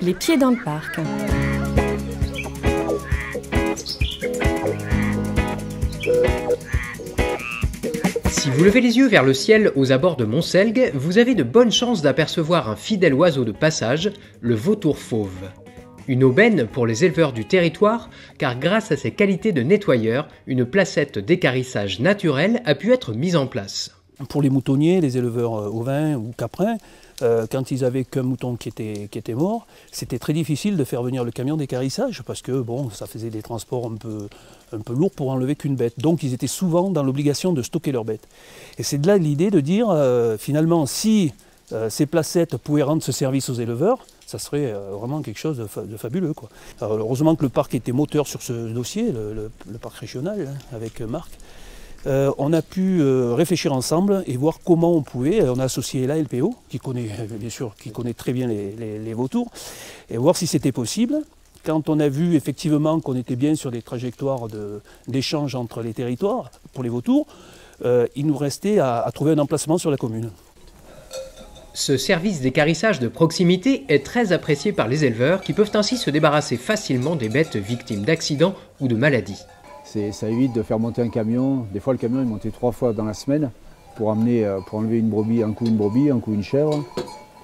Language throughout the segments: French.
Les pieds dans le parc. Si vous levez les yeux vers le ciel aux abords de Montselgue, vous avez de bonnes chances d'apercevoir un fidèle oiseau de passage, le vautour fauve. Une aubaine pour les éleveurs du territoire, car grâce à ses qualités de nettoyeur, une placette d'équarrissage naturelle a pu être mise en place. Pour les moutonniers, les éleveurs ovins ou caprins, quand ils avaient qu'un mouton qui était mort, c'était très difficile de faire venir le camion d'équarrissage parce que bon, ça faisait des transports un peu lourds pour enlever qu'une bête. Donc ils étaient souvent dans l'obligation de stocker leurs bêtes. Et c'est de là l'idée de dire, finalement, si ces placettes pouvaient rendre ce service aux éleveurs, ça serait vraiment quelque chose de fabuleux, quoi. Alors, heureusement que le parc était moteur sur ce dossier, le parc régional, hein, avec Marc. On a pu réfléchir ensemble et voir comment on pouvait. On a associé la LPO, qui connaît très bien les vautours, et voir si c'était possible. Quand on a vu effectivement qu'on était bien sur des trajectoires d'échange entre les territoires pour les vautours, il nous restait à trouver un emplacement sur la commune. Ce service d'équarrissage de proximité est très apprécié par les éleveurs qui peuvent ainsi se débarrasser facilement des bêtes victimes d'accidents ou de maladies. Ça évite de faire monter un camion. Des fois, le camion est monté 3 fois dans la semaine pour enlever une brebis, un coup une chèvre.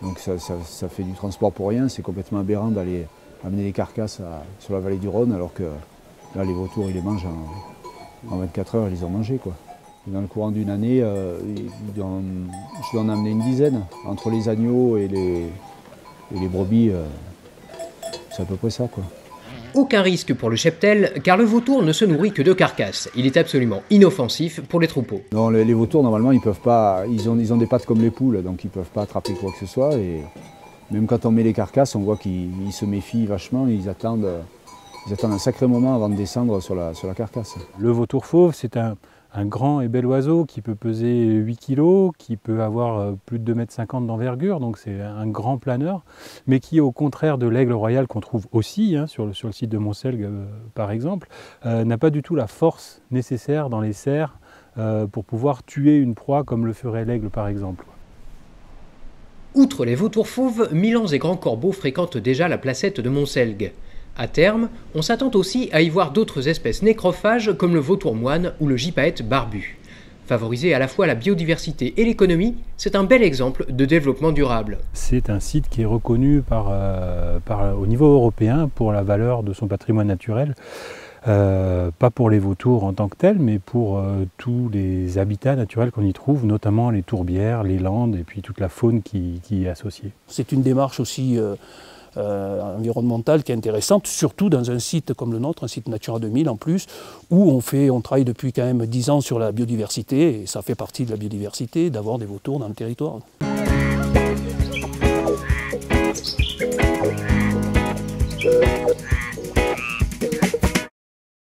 Donc ça fait du transport pour rien. C'est complètement aberrant d'aller amener les carcasses sur la vallée du Rhône, alors que là, les vautours, ils les mangent en 24 heures, ils les ont mangés, quoi. Et dans le courant d'une année, je dois en amener une dizaine. Entre les agneaux et les brebis, c'est à peu près ça, quoi. Aucun risque pour le cheptel, car le vautour ne se nourrit que de carcasses. Il est absolument inoffensif pour les troupeaux. Non, les vautours, normalement, ils peuvent pas. Ils ont des pattes comme les poules, donc ils ne peuvent pas attraper quoi que ce soit. Et même quand on met les carcasses, on voit qu'ils se méfient vachement. Ils attendent un sacré moment avant de descendre sur la carcasse. Le vautour fauve, c'est un grand et bel oiseau qui peut peser 8 kg, qui peut avoir plus de 2,50 m d'envergure, donc c'est un grand planeur, mais qui, au contraire de l'aigle royal qu'on trouve aussi sur le site de Montselgue par exemple, n'a pas du tout la force nécessaire dans les serres pour pouvoir tuer une proie comme le ferait l'aigle par exemple. Outre les vautours fauves, milans et grands corbeaux fréquentent déjà la placette de Montselgue. À terme, on s'attend aussi à y voir d'autres espèces nécrophages comme le vautour moine ou le gypaète barbu. Favoriser à la fois la biodiversité et l'économie, c'est un bel exemple de développement durable. C'est un site qui est reconnu au niveau européen pour la valeur de son patrimoine naturel. Pas pour les vautours en tant que tels, mais pour tous les habitats naturels qu'on y trouve, notamment les tourbières, les landes et puis toute la faune qui y est associée. C'est une démarche aussi environnementale qui est intéressante, surtout dans un site comme le nôtre, un site Natura 2000 en plus, où on travaille depuis quand même 10 ans sur la biodiversité, et ça fait partie de la biodiversité d'avoir des vautours dans le territoire.